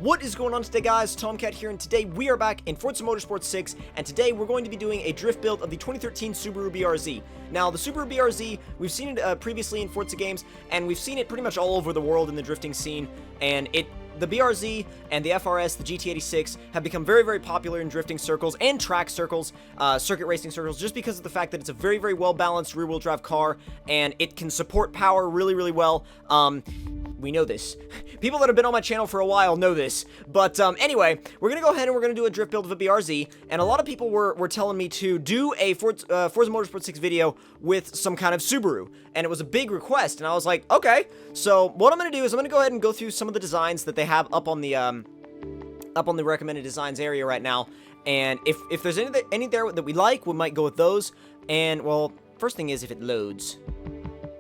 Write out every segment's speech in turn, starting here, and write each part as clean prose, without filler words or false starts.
What is going on today, guys? Tomcat here, and today we are back in Forza Motorsport 6, and today we're going to be doing a drift build of the 2013 Subaru BRZ. Now, the Subaru BRZ, we've seen it previously in Forza games, and we've seen it pretty much all over the world in the drifting scene, and the BRZ and the FRS, the GT86, have become very, very popular in drifting circles and track circles, circuit racing circles, just because of the fact that it's a very, very well-balanced rear-wheel drive car, and it can support power really, really well. We know this. People that have been on my channel for a while know this. But anyway, we're going to go ahead and we're going to do a drift build of a BRZ, and a lot of people were telling me to do a Forza Motorsport 6 video with some kind of Subaru, and it was a big request, and I was like, okay. So what I'm going to do is I'm going to go ahead and go through some of the designs that they have up on the recommended designs area right now, and if there's any there that we like, we might go with those. And well, first thing is if it loads,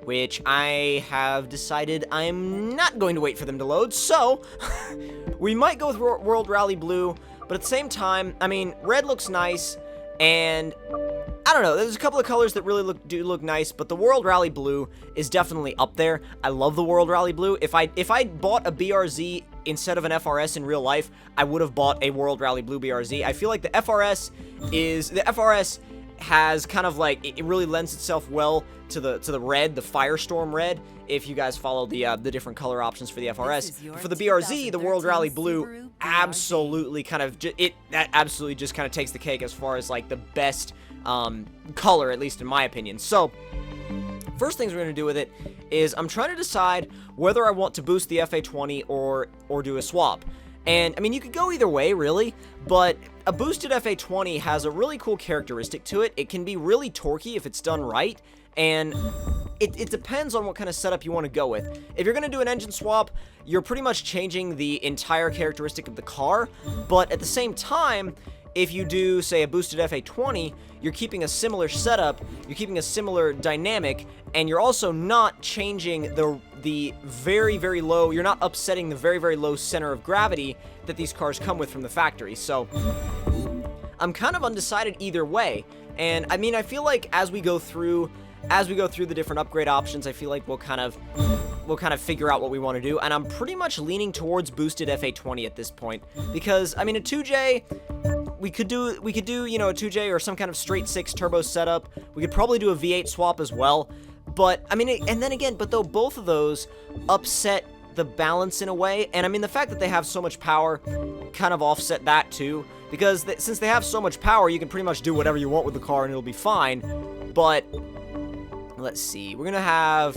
which I have decided I'm not going to wait for them to load, so we might go with World Rally Blue, but at the same time, I mean, red looks nice, and I don't know, there's a couple of colors that really do look nice, but the World Rally Blue is definitely up there. I love the World Rally Blue. If I bought a BRZ instead of an FRS in real life, I would have bought a World Rally Blue BRZ. I feel like the FRS has kind of like, it really lends itself well to the red, the Firestorm red, if you guys follow the different color options for the FRS. For the BRZ, the World Rally Blue absolutely kind of, that absolutely just kind of takes the cake as far as like the best color, at least in my opinion. So first things we're going to do with it is I'm trying to decide whether I want to boost the FA20 or do a swap. And I mean, you could go either way, really, but a boosted FA20 has a really cool characteristic to it. It can be really torquey if it's done right, and it depends on what kind of setup you want to go with. If you're going to do an engine swap, you're pretty much changing the entire characteristic of the car, but at the same time, if you do, say, a boosted FA20, you're keeping a similar setup, you're keeping a similar dynamic, and you're also not changing the very, very low, you're not upsetting the very, very low center of gravity that these cars come with from the factory. So I'm kind of undecided either way, and I mean, I feel like as we go through the different upgrade options, I feel like we'll kind of figure out what we want to do, and I'm pretty much leaning towards boosted FA20 at this point, because I mean, a 2J, we could do, you know, a 2J or some kind of straight 6 turbo setup. We could probably do a V8 swap as well. But I mean, and then again, but though both of those upset the balance in a way, and I mean, the fact that they have so much power kind of offset that too, because since they have so much power, you can pretty much do whatever you want with the car and it'll be fine. But let's see, we're gonna have,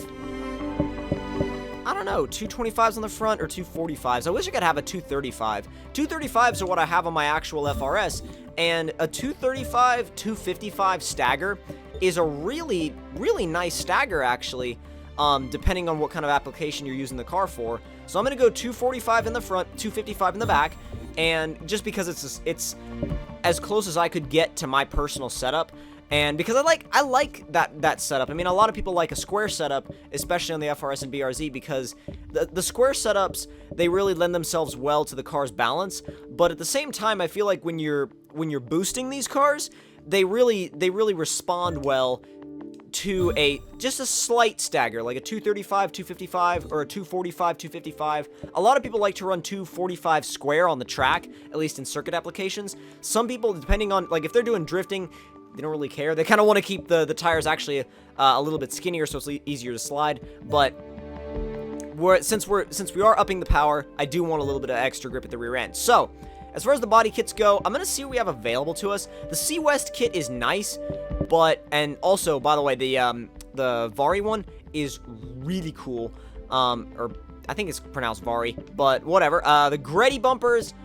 I don't know, 225s on the front or 245s. I wish I could have a 235. 235s are what I have on my actual FRS, and a 235, 255 stagger is a really, really nice stagger, actually, depending on what kind of application you're using the car for. So I'm going to go 245 in the front, 255 in the back, and just because it's as close as I could get to my personal setup, and because I like that setup. I mean, a lot of people like a square setup, especially on the FRS and BRZ, because the square setups, they really lend themselves well to the car's balance. But at the same time, I feel like when you're boosting these cars, they really respond well to just a slight stagger, like a 235, 255, or a 245, 255. A lot of people like to run 245 square on the track, at least in circuit applications. Some people, depending on, like, if they're doing drifting, they don't really care. They kind of want to keep the tires actually a little bit skinnier, so it's easier to slide. But since we are upping the power, I do want a little bit of extra grip at the rear end. So as far as the body kits go, I'm going to see what we have available to us. The C West kit is nice, and also, by the way, the Vari one is really cool, or I think it's pronounced Vari, but whatever. The Greddy bumpers,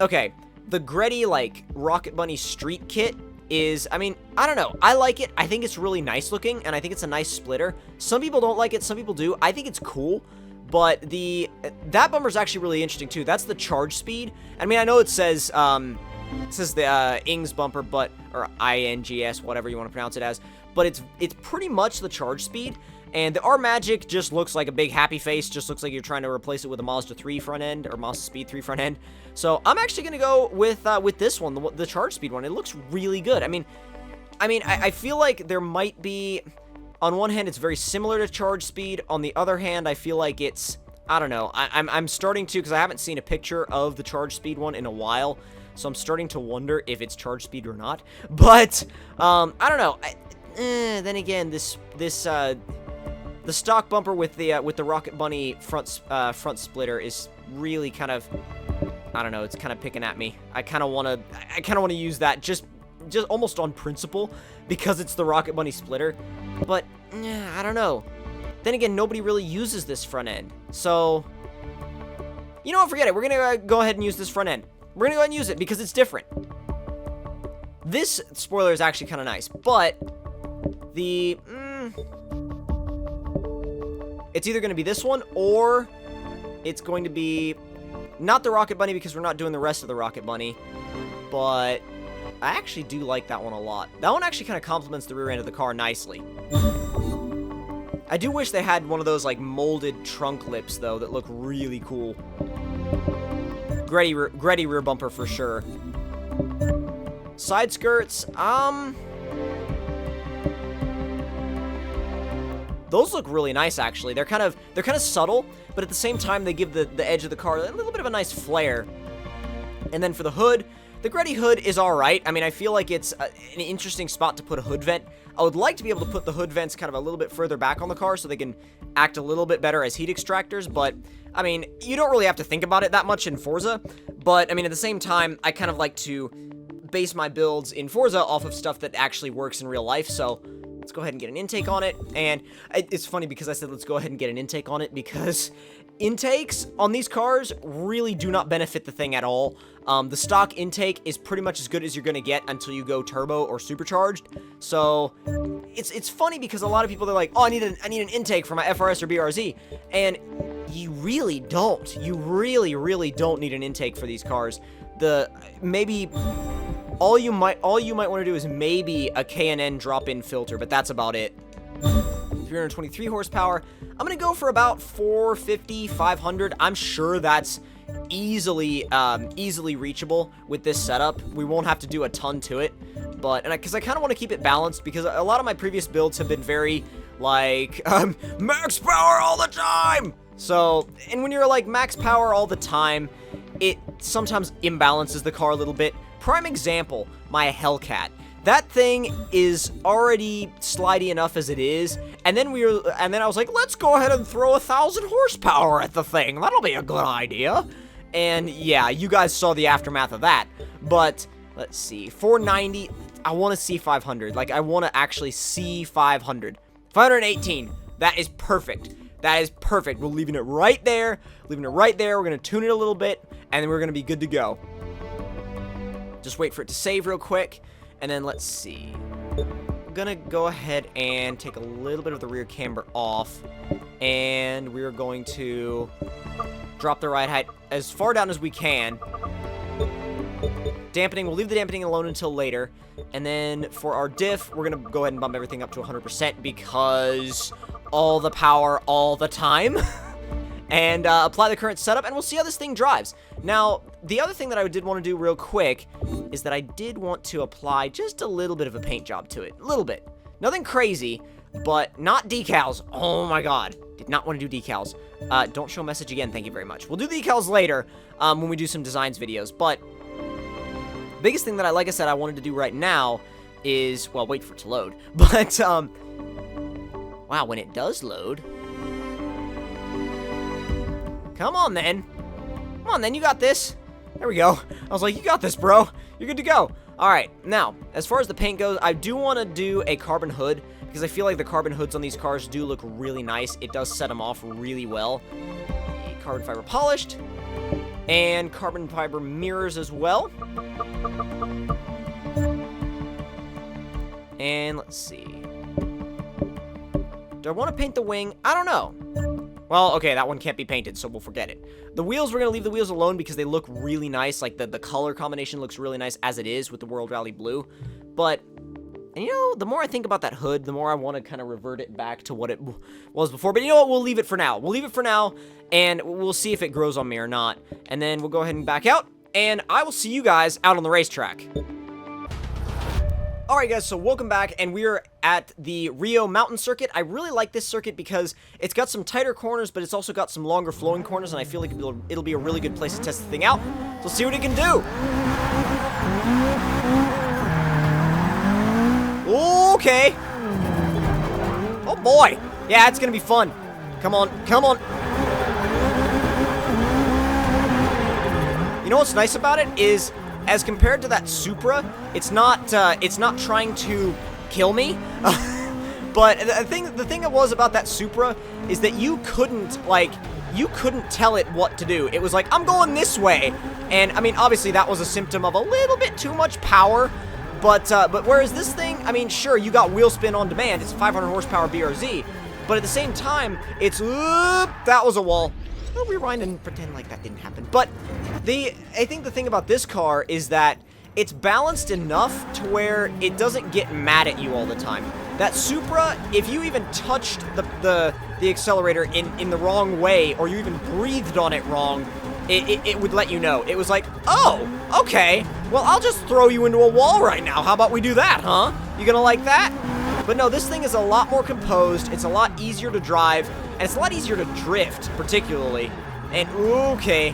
okay, the Greddy, like, Rocket Bunny street kit is, I mean, I don't know, I like it. I think it's really nice looking, and I think it's a nice splitter. Some people don't like it, some people do. I think it's cool. But that bumper is actually really interesting too. That's the charge speed. I mean, I know it says the Ings bumper, but, or INGS, whatever you want to pronounce it as, but it's pretty much the charge speed. And the R Magic just looks like a big happy face. Just looks like you're trying to replace it with a Mazda 3 front end, or Mazda Speed 3 front end. So I'm actually gonna go with this one, the charge speed one. It looks really good. I mean, I feel like there might be, on one hand, it's very similar to charge speed. On the other hand, I feel like it's I don't know. I'm starting to, because I haven't seen a picture of the charge speed one in a while, so I'm starting to wonder if it's charge speed or not. But I don't know. Then again, the stock bumper with the Rocket Bunny front splitter is really kind of, I don't know, it's kind of picking at me. I kind of want to use that just almost on principle because it's the Rocket Bunny splitter. But I don't know. Then again, nobody really uses this front end. So, you know what, forget it. We're going to go ahead and use this front end. We're going to go ahead and use it because it's different. This spoiler is actually kind of nice, but the it's either going to be this one or it's going to be not the Rocket Bunny because we're not doing the rest of the Rocket Bunny, but I actually do like that one a lot. That one actually kind of complements the rear end of the car nicely. I do wish they had one of those, like, molded trunk lips, though, that look really cool. Gretty rear bumper for sure. Side skirts, those look really nice, actually. They're kind of subtle, but at the same time, they give the edge of the car a little bit of a nice flare. And then for the hood, the Gretty hood is alright. I mean, I feel like it's an interesting spot to put a hood vent. I would like to be able to put the hood vents kind of a little bit further back on the car so they can act a little bit better as heat extractors, but, I mean, you don't really have to think about it that much in Forza, but, I mean, at the same time, I kind of like to base my builds in Forza off of stuff that actually works in real life, so let's go ahead and get an intake on it. And it's funny because I said let's go ahead and get an intake on it because intakes on these cars really do not benefit the thing at all. The stock intake is pretty much as good as you're going to get until you go turbo or supercharged. So it's funny because a lot of people, they're like, oh, I need an intake for my FRS or BRZ. And you really don't. You really don't need an intake for these cars. Maybe all you might want to do is maybe a K&N drop-in filter, but that's about it. 323 horsepower. I'm gonna go for about 450, 500. I'm sure that's easily reachable with this setup. We won't have to do a ton to it, but because I kind of want to keep it balanced because a lot of my previous builds have been very like max power all the time. So, and when you're like max power all the time, it sometimes imbalances the car a little bit. Prime example, my Hellcat. That thing is already slidey enough as it is, and then I was like, let's go ahead and throw 1,000 horsepower at the thing. That'll be a good idea. And yeah, you guys saw the aftermath of that. But let's see, 490. I want to see 500. Like, I want to actually see 500. 518. That is perfect. That is perfect. We're leaving it right there. Leaving it right there. We're gonna tune it a little bit, and then we're gonna be good to go. Just wait for it to save real quick. And then let's see. I'm gonna go ahead and take a little bit of the rear camber off. And we're going to drop the ride height as far down as we can. Dampening, we'll leave the dampening alone until later. And then for our diff, we're gonna go ahead and bump everything up to 100% because all the power all the time. And apply the current setup, and we'll see how this thing drives. Now, the other thing that I did want to do real quick is that I did want to apply just a little bit of a paint job to it. A little bit. Nothing crazy, but not decals. Oh my god. Did not want to do decals. Don't show message again, thank you very much. We'll do decals later when we do some designs videos, but biggest thing that like I said, I wanted to do right now is, well, wait for it to load. But, wow, when it does load... Come on, then. Come on, then. You got this. There we go. I was like, you got this, bro. You're good to go. All right. Now, as far as the paint goes, I do want to do a carbon hood because I feel like the carbon hoods on these cars do look really nice. It does set them off really well. Carbon fiber polished and carbon fiber mirrors as well. And let's see. Do I want to paint the wing? I don't know. Well, okay, that one can't be painted, so we'll forget it. The wheels, we're going to leave the wheels alone because they look really nice. Like, the color combination looks really nice as it is with the World Rally Blue. But, and you know, the more I think about that hood, the more I want to kind of revert it back to what it was before. But you know what? We'll leave it for now. We'll leave it for now, and we'll see if it grows on me or not. And then we'll go ahead and back out, and I will see you guys out on the racetrack. Alright guys, so welcome back, and we are at the Rio Mountain Circuit. I really like this circuit because it's got some tighter corners, but it's also got some longer flowing corners, and I feel like it'll be a really good place to test the thing out. So let's see what it can do. Okay. Oh boy. Yeah, it's gonna be fun. Come on, come on. You know what's nice about it is, as compared to that Supra, it's not trying to kill me. But the thing it was about that Supra is that you couldn't tell it what to do. It was like, I'm going this way. And I mean, obviously that was a symptom of a little bit too much power. But whereas this thing, I mean, sure, you got wheel spin on demand. It's 500 horsepower BRZ. But at the same time, it's, that was a wall. We'll rewind and pretend like that didn't happen. But I think the thing about this car is that it's balanced enough to where it doesn't get mad at you all the time. That Supra, if you even touched the accelerator in the wrong way, or you even breathed on it wrong, it would let you know. It was like, oh, okay, well, I'll just throw you into a wall right now. How about we do that, huh? You gonna like that? But no, this thing is a lot more composed, it's a lot easier to drive, and it's a lot easier to drift, particularly. And, okay.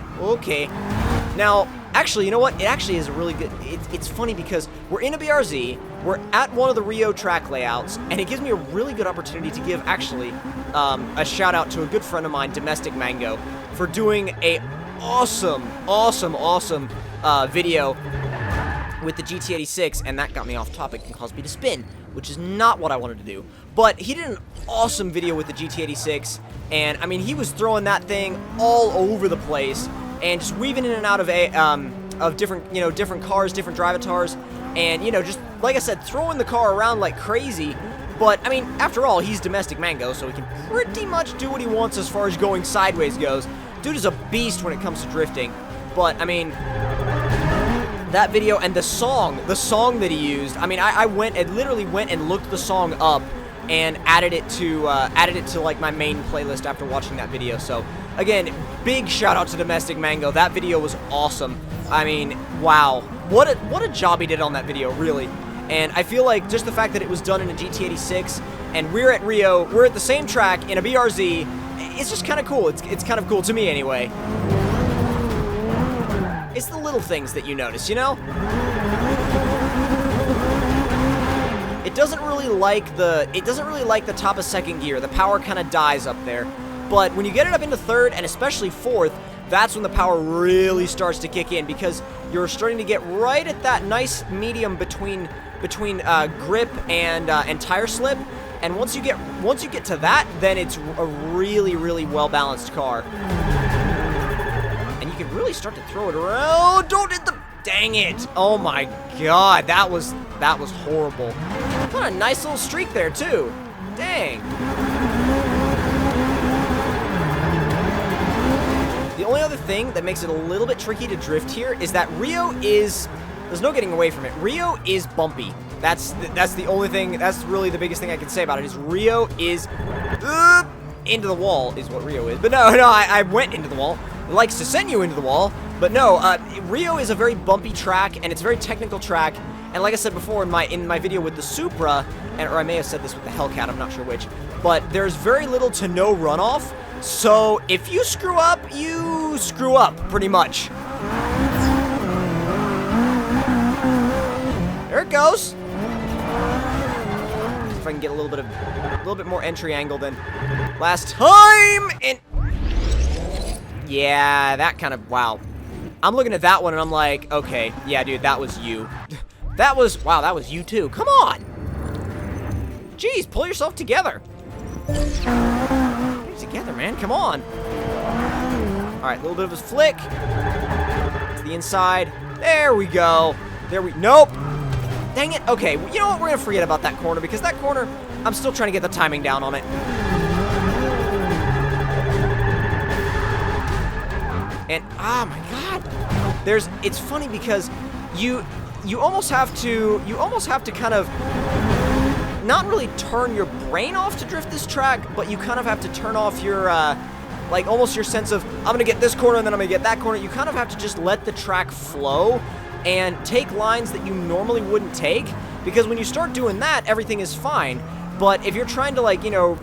Now, actually, you know what? It actually is a really good... It's funny because we're in a BRZ, we're at one of the Rio track layouts, and it gives me a really good opportunity to give, actually, a shout-out to a good friend of mine, Domestic Mango, for doing a awesome video with the GT86, and that got me off topic and caused me to spin, which is not what I wanted to do. But he did an awesome video with the GT86, and I mean, he was throwing that thing all over the place, and just weaving in and out of different, different cars, different drivatars, and, just, like I said, throwing the car around like crazy. But, I mean, after all, he's Domestic Mango, so he can pretty much do what he wants as far as going sideways goes. Dude is a beast when it comes to drifting. But, I mean, that video and the song that he used, I mean, I literally went and looked the song up and added it to like my main playlist after watching that video. So again, big shout out to Domestic Mango. That video was awesome. I mean, wow, what a job he did on that video, really. And I feel like just the fact that it was done in a GT86 and we're at Rio, we're at the same track in a BRZ, it's just kind of cool. It's kind of cool to me anyway. It's the little things that you notice, you know? It doesn't really like the top of second gear. The power kind of dies up there. But when you get it up into third, and especially fourth, that's when the power really starts to kick in, because you're starting to get right at that nice medium between grip and tire slip. And once you get to that, then it's a really well-balanced car. And you can really start to throw it around. Don't hit the... Dang it. Oh my god, that was horrible. Got a nice little streak there, too. Dang. The only other thing that makes it a little bit tricky to drift here is that Rio is... There's no getting away from it. Rio is bumpy. That's the only thing, that's really the biggest thing I can say about it, is Rio is... into the wall is what Rio is. But no, I went into the wall. It likes to send you into the wall. But no, Rio is a very bumpy track, and it's a very technical track. And like I said before in my video with the Supra, or I may have said this with the Hellcat, I'm not sure which, but there's very little to no runoff. So if you screw up, pretty much. There it goes. If I can get a little bit more entry angle than last time, and yeah, that kind of, wow. I'm looking at that one and I'm like, okay, yeah, dude, that was you. That was you too. Come on. Jeez, pull yourself together. Get it together, man. Come on. All right, a little bit of a flick to the inside. There we go. Nope. Dang it. Okay, well, you know what? We're gonna forget about that corner, because that corner, I'm still trying to get the timing down on it. And oh my god, it's funny because you almost have to kind of not really turn your brain off to drift this track, but you kind of have to turn off your like almost your sense of, I'm gonna get this corner and then I'm gonna get that corner. You kind of have to just let the track flow and take lines that you normally wouldn't take, because when you start doing that, everything is fine. But if you're trying to, like, you know,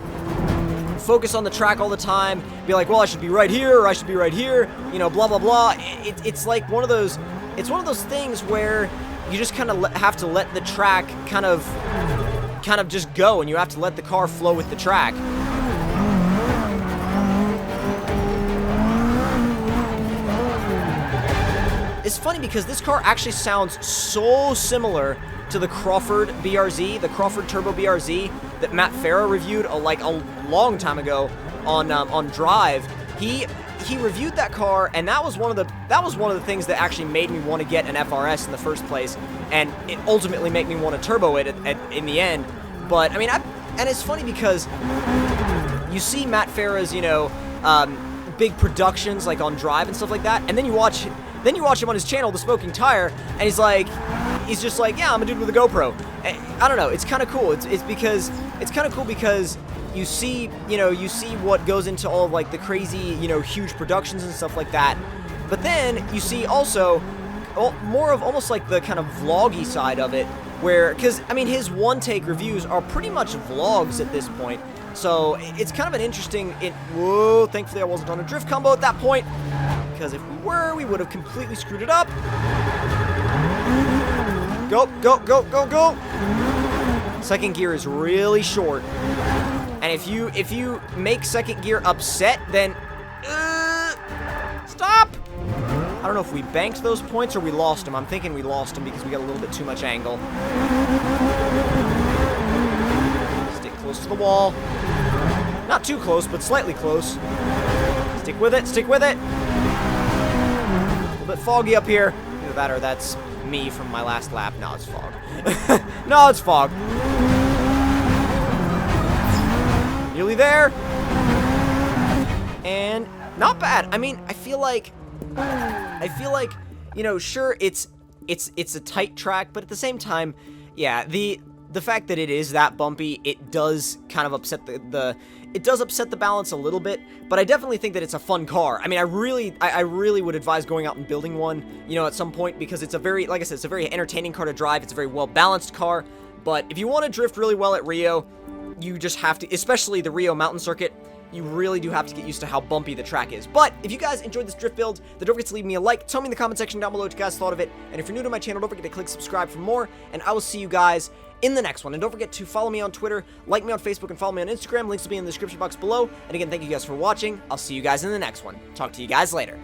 focus on the track all the time, be like, well, I should be right here, or I should be right here, you know, blah, blah, blah. It's like one of those, it's one of those things where you just kind of have to let the track kind of just go, and you have to let the car flow with the track. It's funny because this car actually sounds so similar to the Crawford BRZ, the Crawford Turbo BRZ that Matt Farah reviewed like a long time ago on Drive. He reviewed that car, and that was one of the things that actually made me want to get an FRS in the first place, and it ultimately made me want to turbo it in the end. But I mean, and it's funny because you see Matt Farah's, you know, big productions like on Drive and stuff like that, and then you watch him on his channel, The Smoking Tire, and he's just like, yeah, I'm a dude with a GoPro. And I don't know, it's kind of cool. It's kind of cool because you see what goes into all of, like, the crazy, you know, huge productions and stuff like that. But then you see also more of almost like the kind of vloggy side of it, where, because I mean, his one-take reviews are pretty much vlogs at this point. So it's kind of an interesting. Whoa! Thankfully, I wasn't on a drift combo at that point, because if we were, we would have completely screwed it up. Go, go, go, go, go! Second gear is really short, and if you make second gear upset, then stop! I don't know if we banked those points or we lost them. I'm thinking we lost them because we got a little bit too much angle. Stick close to the wall. Not too close, but slightly close. Stick with it, stick with it! A little bit foggy up here. Either that or that's me from my last lap. No, it's fog. No, it's fog. Nearly there. And not bad. I mean, I feel like, you know, sure, it's a tight track, but at the same time, yeah, the fact that it is that bumpy, it does kind of upset it does upset the balance a little bit, but I definitely think that it's a fun car. I mean, I really would advise going out and building one, you know, at some point, because it's a very, like I said, it's a very entertaining car to drive. It's a very well-balanced car, but if you want to drift really well at Rio, you just have to, especially the Rio mountain circuit, you really do have to get used to how bumpy the track is. But if you guys enjoyed this drift build, then don't forget to leave me a like. Tell me in the comment section down below what you guys thought of it. And if you're new to my channel, don't forget to click subscribe for more. And I will see you guys in the next one. And don't forget to follow me on Twitter, like me on Facebook, and follow me on Instagram. Links will be in the description box below. And again, thank you guys for watching. I'll see you guys in the next one. Talk to you guys later.